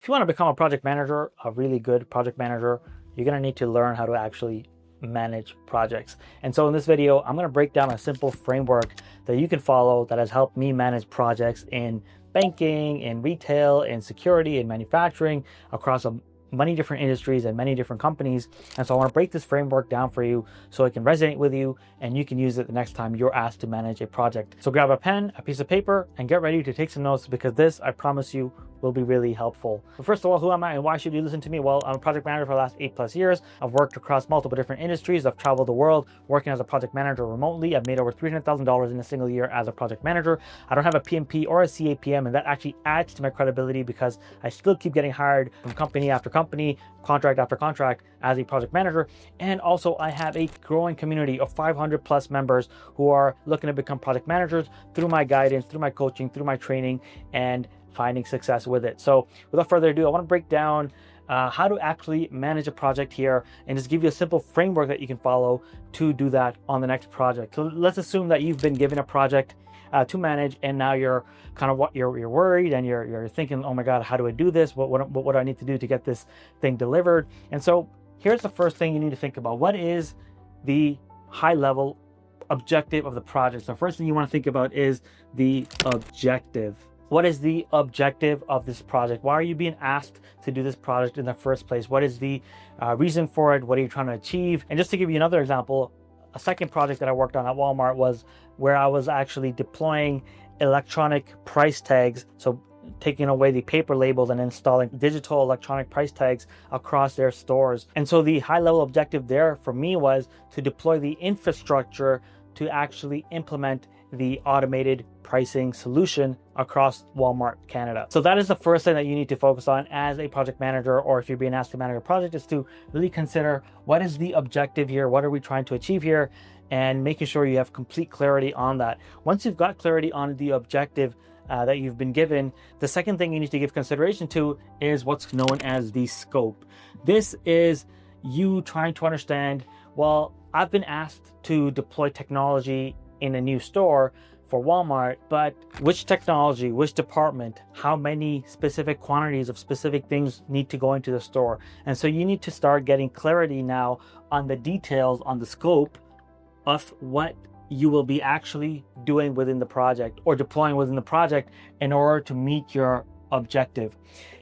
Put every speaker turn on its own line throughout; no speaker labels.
If you want to become a project manager, a really good project manager, you're going to need to learn how to actually manage projects. And so in this video, I'm going to break down a simple framework that you can follow that has helped me manage projects in banking, in retail, in security, in manufacturing, across many different industries and many different companies. And so I want to break this framework down for you so it can resonate with you and you can use it the next time you're asked to manage a project. So grab a pen, a piece of paper, and get ready to take some notes, because this, I promise you, will be really helpful. But first of all, who am I and why should you listen to me? Well, I'm a project manager for the last 8+ years. I've worked across multiple different industries. I've traveled the world working as a project manager remotely. I've made over $300,000 in a single year as a project manager. I don't have a PMP or a CAPM, and that actually adds to my credibility because I still keep getting hired from company after company, contract after contract as a project manager. And also I have a growing community of 500+ members who are looking to become project managers through my guidance, through my coaching, through my training, and finding success with it. So without further ado, I want to break down how to actually manage a project here and just give you a simple framework that you can follow to do that on the next project. So let's assume that you've been given a project to manage, and now you're kind of you're worried and you're thinking, oh my God, how do I do this? What do I need to do to get this thing delivered? And so here's the first thing you need to think about. What is the high level objective of the project? So first thing you want to think about is the objective. What is the objective of this project? Why are you being asked to do this project in the first place? What is the reason for it? What are you trying to achieve? And just to give you another example, a second project that I worked on at Walmart was where I was actually deploying electronic price tags. So taking away the paper labels and installing digital electronic price tags across their stores. And so the high level objective there for me was to deploy the infrastructure to actually implement the automated pricing solution across Walmart Canada. So that is the first thing that you need to focus on as a project manager, or if you're being asked to manage a project, is to really consider what is the objective here, what are we trying to achieve here, and making sure you have complete clarity on that. Once you've got clarity on the objective that you've been given, the second thing you need to give consideration to is what's known as the scope. This is you trying to understand, well, I've been asked to deploy technology in a new store for Walmart, but which technology, which department, how many specific quantities of specific things need to go into the store? And so you need to start getting clarity now on the details, on the scope of what you will be actually doing within the project or deploying within the project in order to meet your objective.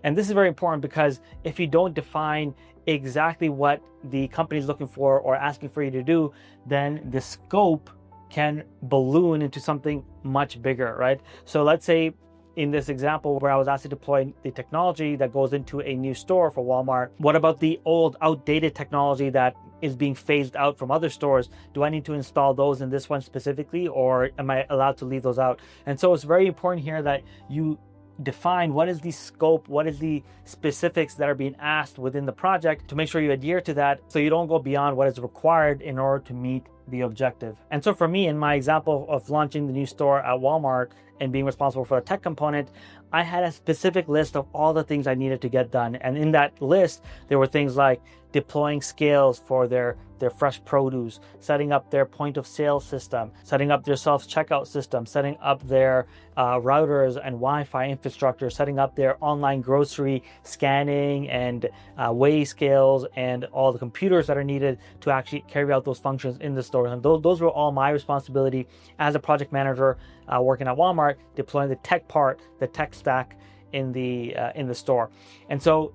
And this is very important, because if you don't define exactly what the company is looking for or asking for you to do, then the scope can balloon into something much bigger, right? So let's say in this example where I was asked to deploy the technology that goes into a new store for Walmart, what about the old outdated technology that is being phased out from other stores? Do I need to install those in this one specifically, or am I allowed to leave those out? And so it's very important here that you define what is the scope, what is the specifics that are being asked within the project, to make sure you adhere to that so you don't go beyond what is required in order to meet the objective. And so for me, in my example of launching the new store at Walmart and being responsible for the tech component, I had a specific list of all the things I needed to get done. And in that list, there were things like deploying scales for their fresh produce, setting up their point of sale system, setting up their self-checkout system, setting up their routers and Wi-Fi infrastructure, setting up their online grocery scanning and weigh scales, and all the computers that are needed to actually carry out those functions in the store. And those were all my responsibility as a project manager working at Walmart, deploying the tech part, the tech stack in the store. And so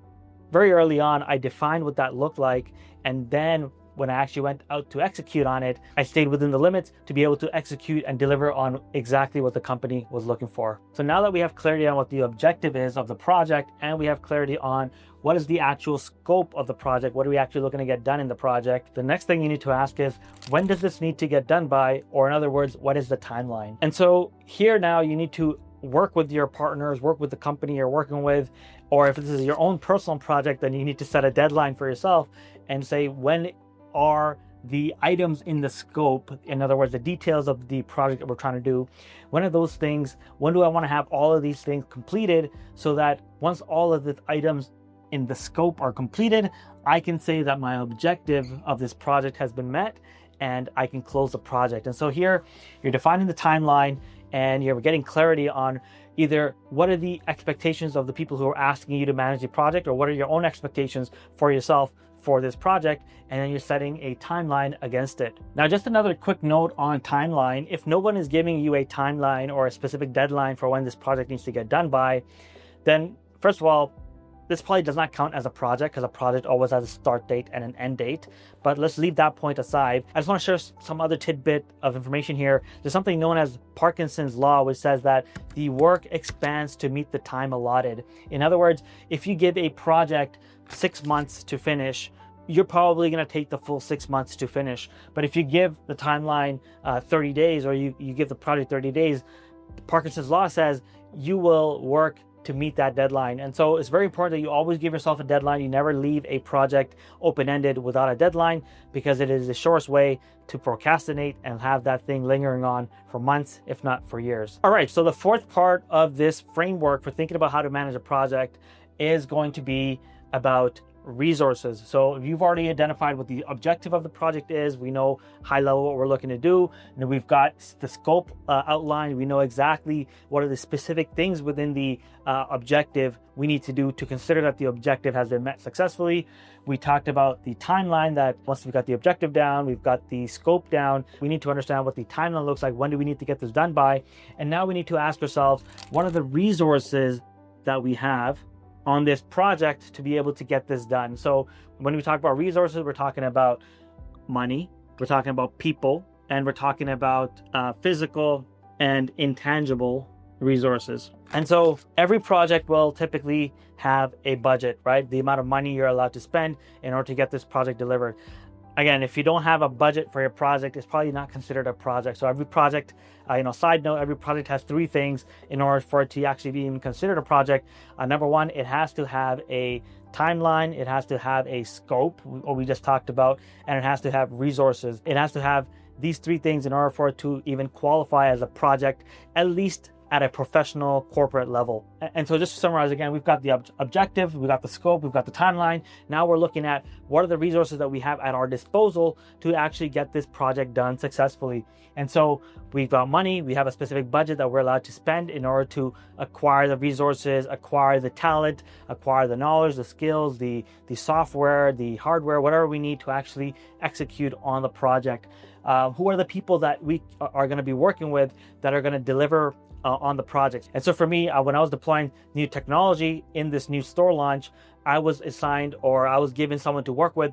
very early on, I defined what that looked like, and then when I actually went out to execute on it, I stayed within the limits to be able to execute and deliver on exactly what the company was looking for. So now that we have clarity on what the objective is of the project, and we have clarity on what is the actual scope of the project, what are we actually looking to get done in the project, the next thing you need to ask is, when does this need to get done by? Or in other words, what is the timeline? And so here now you need to work with your partners, work with the company you're working with, or if this is your own personal project, then you need to set a deadline for yourself and say, when are the items in the scope, in other words, the details of the project that we're trying to do, when are those things, when do I want to have all of these things completed, so that once all of the items in the scope are completed, I can say that my objective of this project has been met and I can close the project. And so here you're defining the timeline and you're getting clarity on either what are the expectations of the people who are asking you to manage the project, or what are your own expectations for yourself for this project, and then you're setting a timeline against it. Now, just another quick note on timeline. If no one is giving you a timeline or a specific deadline for when this project needs to get done by, then first of all, this probably does not count as a project, because a project always has a start date and an end date. But let's leave that point aside. I just want to share some other tidbit of information here. There's something known as Parkinson's law, which says that the work expands to meet the time allotted. In other words, if you give a project 6 months to finish, you're probably going to take the full 6 months to finish. But if you give the timeline 30 days, or you give the project 30 days, Parkinson's law says you will work to meet that deadline. And so it's very important that you always give yourself a deadline. You never leave a project open-ended without a deadline, because it is the surest way to procrastinate and have that thing lingering on for months, if not for years. All right, so the fourth part of this framework for thinking about how to manage a project is going to be about resources. So if you've already identified what the objective of the project is, we know high level what we're looking to do, and we've got the scope outlined. We know exactly what are the specific things within the objective we need to do to consider that the objective has been met successfully. We talked about the timeline, that once we've got the objective down, we've got the scope down, we need to understand what the timeline looks like. When do we need to get this done by? And now we need to ask ourselves, what are the resources that we have on this project to be able to get this done? So when we talk about resources, we're talking about money, we're talking about people, and we're talking about physical and intangible resources. And so every project will typically have a budget, right? The amount of money you're allowed to spend in order to get this project delivered. Again, if you don't have a budget for your project, it's probably not considered a project. So every project, side note, every project has 3 things in order for it to actually be even considered a project. Number one, it has to have a timeline, it has to have a scope, what we just talked about, and it has to have resources. It has to have these 3 things in order for it to even qualify as a project, at least at a professional corporate level. And so just to summarize again, we've got the objective, we've got the scope, we've got the timeline. Now we're looking at what are the resources that we have at our disposal to actually get this project done successfully. And so we've got money, we have a specific budget that we're allowed to spend in order to acquire the resources, acquire the talent, acquire the knowledge, the skills, the software, the hardware, whatever we need to actually execute on the project. Who are the people that we are going to be working with that are going to deliver on the project? And so for me, when I was deploying new technology in this new store launch, I was assigned, or I was given someone to work with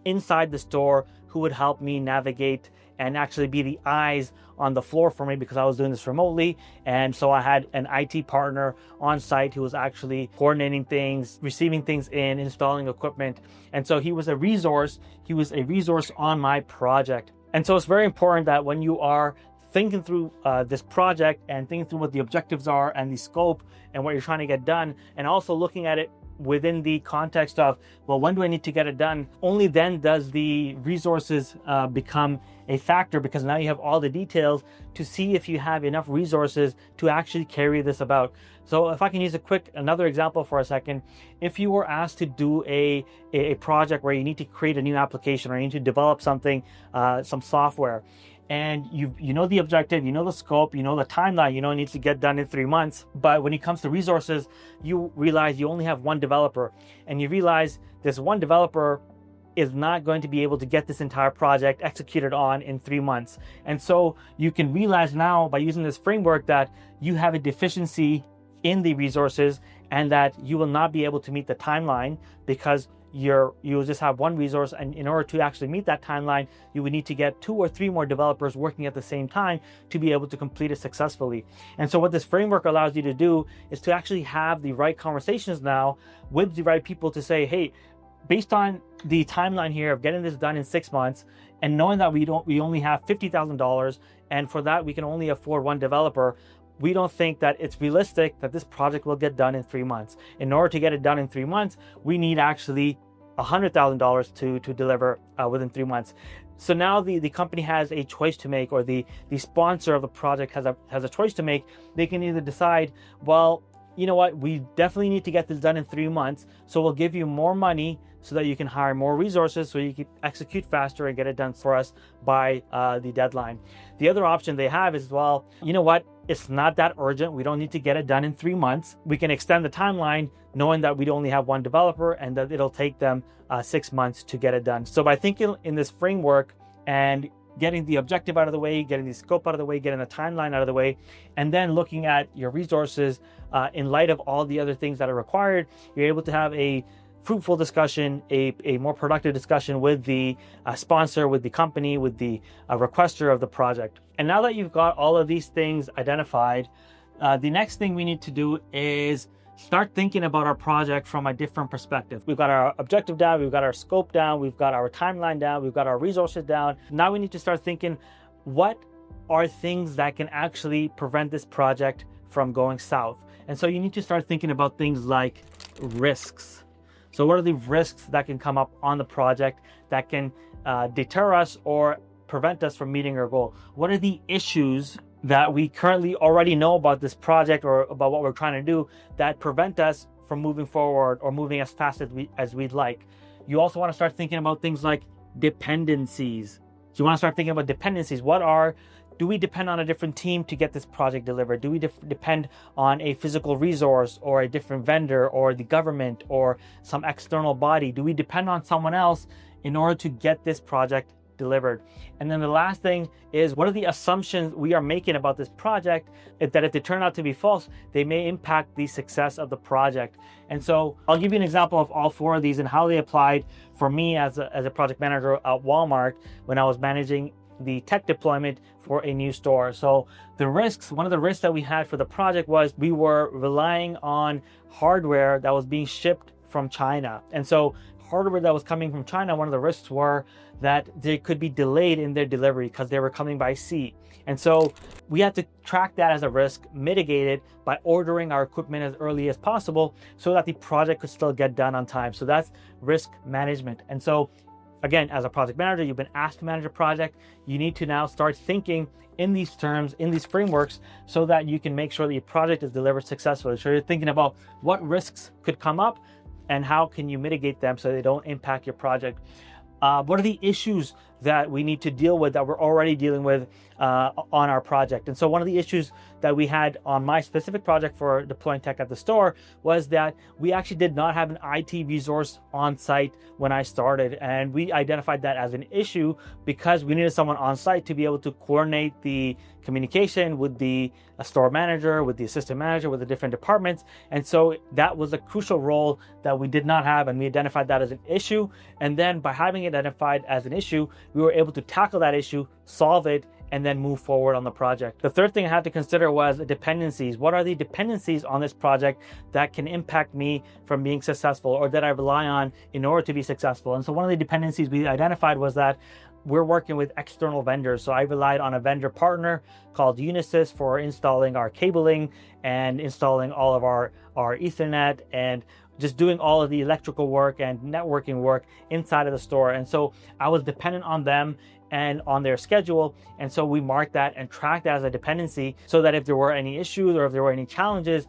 inside the store who would help me navigate and actually be the eyes on the floor for me, because I was doing this remotely. And so I had an IT partner on site who was actually coordinating things, receiving things in, installing equipment. And so he was a resource. He was a resource on my project. And so it's very important that when you are thinking through this project and thinking through what the objectives are and the scope and what you're trying to get done, and also looking at it within the context of, well, when do I need to get it done? Only then does the resources become a factor, because now you have all the details to see if you have enough resources to actually carry this about. So if I can use another example for a second, if you were asked to do a project where you need to create a new application, or you need to develop something, some software, and you know the objective, you know the scope, you know the timeline, you know it needs to get done in 3 months. But when it comes to resources, you realize you only have one developer, and you realize this one developer is not going to be able to get this entire project executed on in 3 months. And so you can realize now, by using this framework, that you have a deficiency in the resources, and that you will not be able to meet the timeline, because you'll just have one resource, and in order to actually meet that timeline, you would need to get 2 or 3 more developers working at the same time to be able to complete it successfully. And so what this framework allows you to do is to actually have the right conversations now with the right people to say, hey, based on the timeline here of getting this done in 6 months, and knowing that we only have $50,000, and for that we can only afford one developer, we don't think that it's realistic that this project will get done in 3 months. In order to get it done in 3 months, we need actually $100,000 to deliver within 3 months. So now the company has a choice to make, or the sponsor of the project has a choice to make. They can either decide, well, you know what, we definitely need to get this done in 3 months, so we'll give you more money so that you can hire more resources, so you can execute faster and get it done for us by the deadline. The other option they have is, well, you know what, it's not that urgent. We don't need to get it done in 3 months. We can extend the timeline knowing that we only have one developer and that it'll take them 6 months to get it done. So by thinking in this framework and getting the objective out of the way, getting the scope out of the way, getting the timeline out of the way, and then looking at your resources in light of all the other things that are required, you're able to have a fruitful discussion, a more productive discussion with the sponsor, with the company, with the requester of the project. And now that you've got all of these things identified, the next thing we need to do is start thinking about our project from a different perspective. We've got our objective down, we've got our scope down, we've got our timeline down, we've got our resources down. Now we need to start thinking, what are things that can actually prevent this project from going south? And so you need to start thinking about things like risks. So what are the risks that can come up on the project that can deter us or prevent us from meeting our goal? What are the issues that we currently already know about this project or about what we're trying to do that prevent us from moving forward or moving as fast as we'd like? You also want to start thinking about things like dependencies. So you want to start thinking about dependencies. Do we depend on a different team to get this project delivered? Do we depend on a physical resource or a different vendor or the government or some external body? Do we depend on someone else in order to get this project delivered? And then the last thing is, what are the assumptions we are making about this project that if they turn out to be false, they may impact the success of the project? And so I'll give you an example of all four of these and how they applied for me as a project manager at Walmart when I was managing the tech deployment for a new store. So one of the risks that we had for the project was we were relying on hardware that was being shipped from China. And so hardware that was coming from China, one of the risks were that they could be delayed in their delivery because they were coming by sea. And so we had to track that as a risk, mitigate it by ordering our equipment as early as possible so that the project could still get done on time. So that's risk management. And so again, as a project manager, you've been asked to manage a project. You need to now start thinking in these terms, in these frameworks, so that you can make sure that your project is delivered successfully. So you're thinking about what risks could come up and how can you mitigate them so they don't impact your project. What are the issues that we need to deal with that we're already dealing with on our project? And so one of the issues that we had on my specific project for deploying tech at the store was that we actually did not have an IT resource on site when I started. And we identified that as an issue because we needed someone on site to be able to coordinate the communication with the store manager, with the assistant manager, with the different departments. And so that was a crucial role that we did not have, and we identified that as an issue. And then by having it identified as an issue, we were able to tackle that issue, solve it, and then move forward on the project. The third thing I had to consider was the dependencies. What are the dependencies on this project that can impact me from being successful or that I rely on in order to be successful? And so one of the dependencies we identified was that we're working with external vendors. So I relied on a vendor partner called Unisys for installing our cabling and installing all of our Ethernet and just doing all of the electrical work and networking work inside of the store. And so I was dependent on them and on their schedule. And so we marked that and tracked that as a dependency so that if there were any issues or if there were any challenges,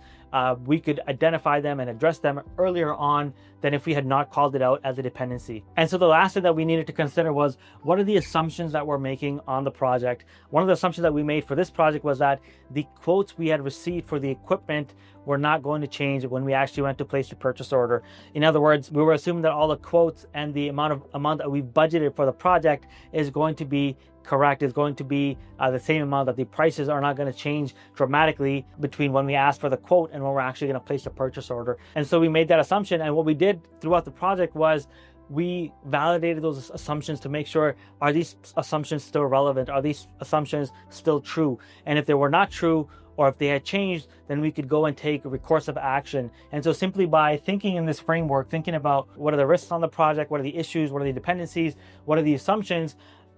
we could identify them and address them earlier on than if we had not called it out as a dependency. And so the last thing that we needed to consider was, what are the assumptions that we're making on the project? One of the assumptions that we made for this project was that the quotes we had received for the equipment were not going to change when we actually went to place the purchase order. In other words, we were assuming that all the quotes and the amount that we've budgeted for the project is going to be correct, is going to be the same amount, that the prices are not going to change dramatically between when we ask for the quote and when we're actually going to place the purchase order. And so we made that assumption, and what we did throughout the project was we validated those assumptions to make sure, are these assumptions still relevant? Are these assumptions still true? And if they were not true, or if they had changed, then we could go and take a recourse of action. And so simply by thinking in this framework, thinking about what are the risks on the project, what are the issues, what are the dependencies, what are the assumptions,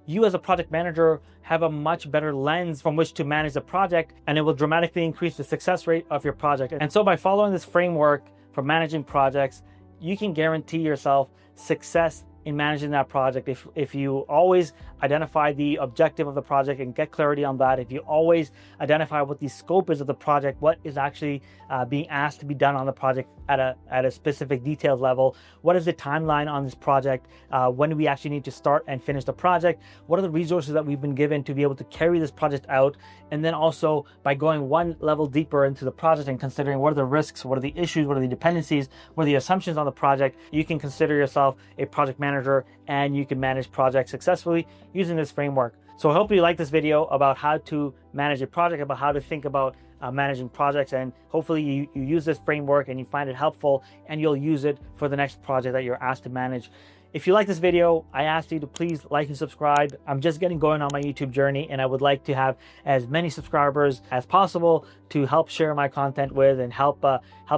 you as a project manager have a much better lens from which to manage the project, and it will dramatically increase the success rate of your project. And so by following this framework for managing projects, you can guarantee yourself success in managing that project, if you always identify the objective of the project and get clarity on that, if you always identify what the scope is of the project, what is actually being asked to be done on the project at a specific detailed level, what is the timeline on this project, when do we actually need to start and finish the project, what are the resources that we've been given to be able to carry this project out, and then also by going one level deeper into the project and considering what are the risks, what are the issues, what are the dependencies, what are the assumptions on the project, you can consider yourself a project manager and you can manage projects successfully using this framework. So I hope you like this video about how to manage a project, about how to think about managing projects, and hopefully you use this framework and you find it helpful and you'll use it for the next project that you're asked to manage. If you like this video, I ask you to please like and subscribe. I'm just getting going on my YouTube journey and I would like to have as many subscribers as possible to help share my content with and help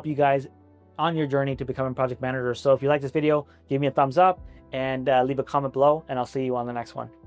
you guys on your journey to becoming project manager. So if you like this video, give me a thumbs up and leave a comment below, and I'll see you on the next one.